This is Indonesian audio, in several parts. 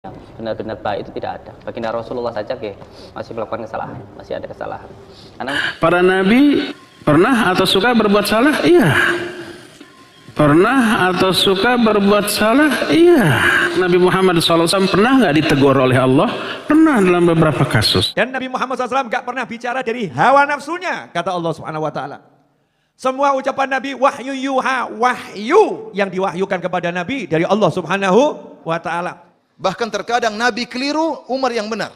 yang benar-benar baik itu tidak ada. Baginda Rasulullah saja masih melakukan kesalahan, masih ada kesalahan. Karena para nabi pernah atau suka berbuat salah? Iya. Pernah atau suka berbuat salah? Iya. Nabi Muhammad SAW pernah nggak ditegur oleh Allah? Pernah dalam beberapa kasus. Dan Nabi Muhammad SAW nggak pernah bicara dari hawa nafsunya, kata Allah Subhanahu Wa Taala. Semua ucapan Nabi wahyu yuha, wahyu yang diwahyukan kepada Nabi dari Allah Subhanahu Wa Taala. Bahkan terkadang Nabi keliru, Umar yang benar.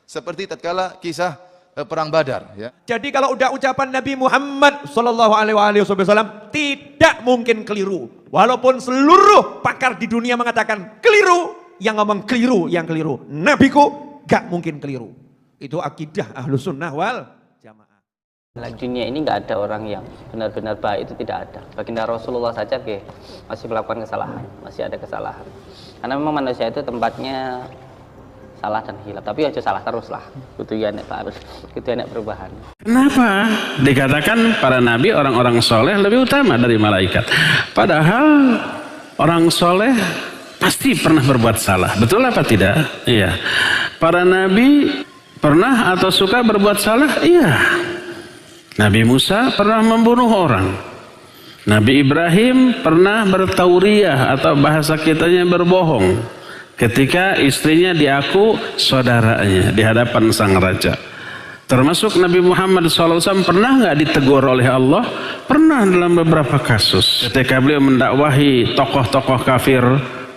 Seperti tatkala kisah perang Badar. Ya. Jadi kalau udah ucapan Nabi Muhammad SAW tidak mungkin keliru. Walaupun seluruh pakar di dunia mengatakan keliru, yang ngomong keliru, yang keliru. Nabiku gak mungkin keliru. Itu akidah Ahlus Sunnah wal Jamaah. dalam dunia ini nggak ada orang yang benar-benar baik, itu tidak ada. Baginda Rasulullah saja masih melakukan kesalahan, masih ada kesalahan. Karena memang manusia itu tempatnya salah dan hilaf, tapi aja salah terus lah. Itu ya nek harus, itu nek perubahan. Kenapa dikatakan para nabi orang-orang soleh lebih utama dari malaikat? Padahal orang soleh pasti pernah berbuat salah, betul apa tidak? Iya. Para nabi pernah atau suka berbuat salah? Iya. Nabi Musa pernah membunuh orang. Nabi Ibrahim pernah bertauriah atau bahasa kitanya berbohong ketika istrinya diaku saudaranya di hadapan sang raja. Termasuk Nabi Muhammad SAW pernah nggak ditegur oleh Allah? Pernah dalam beberapa kasus. Ketika beliau mendakwahi tokoh-tokoh kafir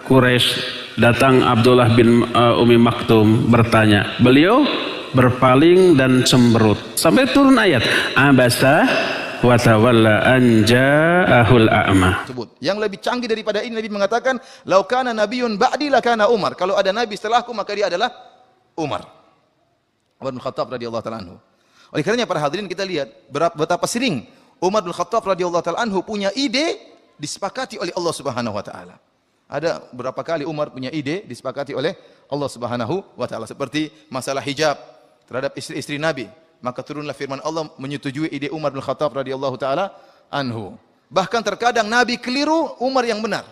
Quraisy, datang Abdullah bin Umi Maktum bertanya. Beliau berpaling dan cemberut sampai turun ayat abasa wa tawalla an ja'ahul a'ma. Yang lebih canggih daripada ini, Nabi mengatakan lau kana nabiyyun ba'di lakana Umar. Kalau ada nabi setelahku maka dia adalah Umar. Umar bin Khattab radhiyallahu taala anhu. Oleh karenanya para hadirin, kita lihat betapa sering Umar bin Khattab radhiyallahu taala anhu punya ide disepakati oleh Allah Subhanahu wa taala. Ada berapa kali Umar punya ide disepakati oleh Allah Subhanahu wa taala, seperti masalah hijab terhadap istri-istri Nabi. Maka turunlah firman Allah menyetujui ide Umar bin Khattab radhiyallahu taala anhu. Bahkan terkadang Nabi keliru, Umar yang benar.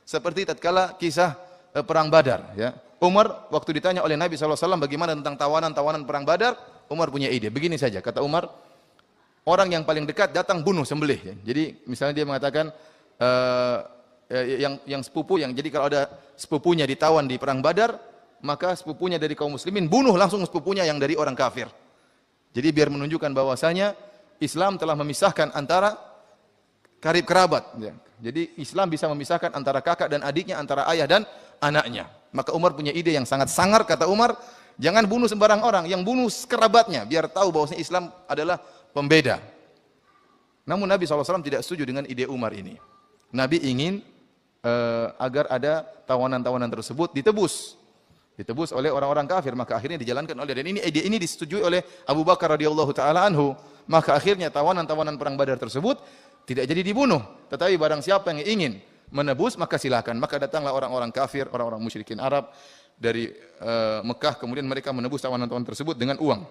Seperti tatkala kisah perang Badar, ya. Umar waktu ditanya oleh Nabi SAW bagaimana tentang tawanan-tawanan perang Badar, Umar punya ide. Begini saja kata Umar, orang yang paling dekat datang bunuh, sembelih. Ya. Jadi misalnya dia mengatakan yang sepupu, yang jadi kalau ada sepupunya ditawan di perang Badar, maka sepupunya dari kaum muslimin bunuh langsung sepupunya yang dari orang kafir. Jadi biar menunjukkan bahwasanya Islam telah memisahkan antara karib kerabat. Ya. Jadi Islam bisa memisahkan antara kakak dan adiknya, antara ayah dan anaknya. Maka Umar punya ide yang sangat sangar, kata Umar, jangan bunuh sembarang orang, yang bunuh kerabatnya, biar tahu bahwasanya Islam adalah pembeda. Namun Nabi SAW tidak setuju dengan ide Umar ini. Nabi ingin agar ada tawanan-tawanan tersebut ditebus oleh orang-orang kafir, maka akhirnya dijalankan oleh, dan ini ide ini disetujui oleh Abu Bakar radhiyallahu taala anhu. Maka akhirnya tawanan-tawanan perang Badar tersebut tidak jadi dibunuh, tetapi barang siapa yang ingin menebus maka silakan. Maka datanglah orang-orang kafir, orang-orang musyrikin Arab dari Mekah, kemudian mereka menebus tawanan-tawanan tersebut dengan uang.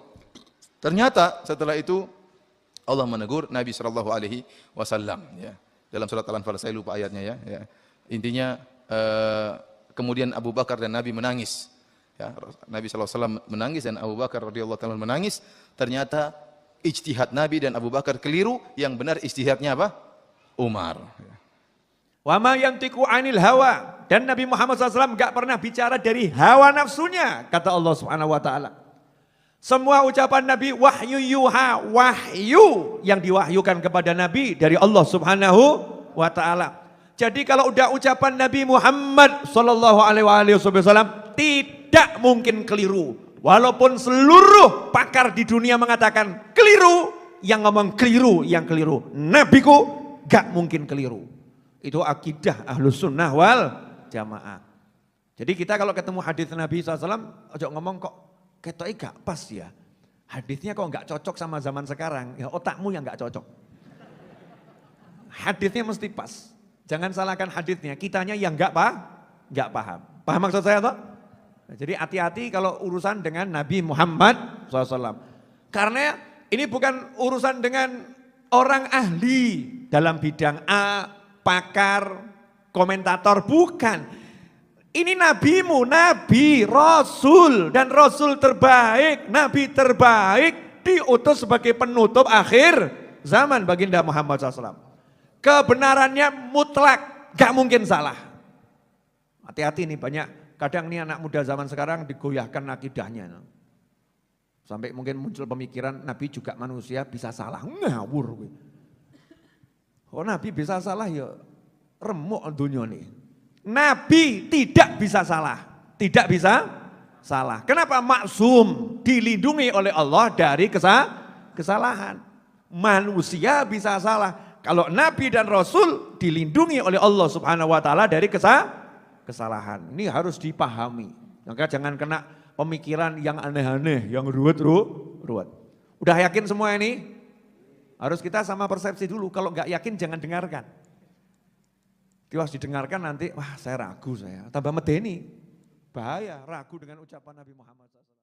Ternyata setelah itu Allah menegur Nabi sallallahu alaihi wasallam, ya. Dalam surat Al-Anfal, saya lupa ayatnya, ya. Intinya kemudian Abu Bakar dan Nabi menangis. Ya, Nabi SAW menangis dan Abu Bakar radhiyallahu taala menangis. Ternyata ijtihad Nabi dan Abu Bakar keliru, yang benar ijtihadnya apa? Umar. Wa ma yantiqu 'anil hawa, dan Nabi Muhammad SAW enggak pernah bicara dari hawa nafsunya, kata Allah Subhanahu wa taala. Semua ucapan Nabi wahyu yuha, wahyu yang diwahyukan kepada Nabi dari Allah Subhanahu wa taala. Jadi kalau udah ucapan Nabi Muhammad SAW tidak mungkin keliru. Walaupun seluruh pakar di dunia mengatakan keliru, yang ngomong keliru, yang keliru. Nabiku gak mungkin keliru. Itu akidah Ahlus Sunnah wal Jamaah. Jadi kita kalau ketemu hadis Nabi SAW, ojo ngomong kok ketoknya gak pas ya. Hadisnya kok gak cocok sama zaman sekarang, ya otakmu yang gak cocok. Hadisnya mesti pas. Jangan salahkan hadisnya, kitanya yang nggak paham. Paham maksud saya toh? Jadi hati-hati kalau urusan dengan Nabi Muhammad SAW. Karena ini bukan urusan dengan orang ahli dalam bidang A, pakar, komentator, bukan. Ini nabimu, nabi, rasul, dan rasul terbaik, nabi terbaik, diutus sebagai penutup akhir zaman baginda Muhammad SAW. Kebenarannya mutlak, gak mungkin salah. Hati-hati nih, banyak kadang nih anak muda zaman sekarang digoyahkan akidahnya. Sampai mungkin muncul pemikiran Nabi juga manusia bisa salah, ngawur. Oh Nabi bisa salah ya remuk dunia nih. Nabi tidak bisa salah, tidak bisa salah. Kenapa? Maksum, dilindungi oleh Allah dari kesalahan. Manusia bisa salah. Kalau Nabi dan Rasul dilindungi oleh Allah Subhanahu Wa Taala dari kesalahan. Ini harus dipahami. Maka jangan kena pemikiran yang aneh-aneh, yang ruwet. Udah yakin semua ini? Harus kita sama persepsi dulu. Kalau nggak yakin jangan dengarkan. Tiwas didengarkan nanti, wah saya ragu saya. Tambah medeni. Bahaya, ragu dengan ucapan Nabi Muhammad SAW.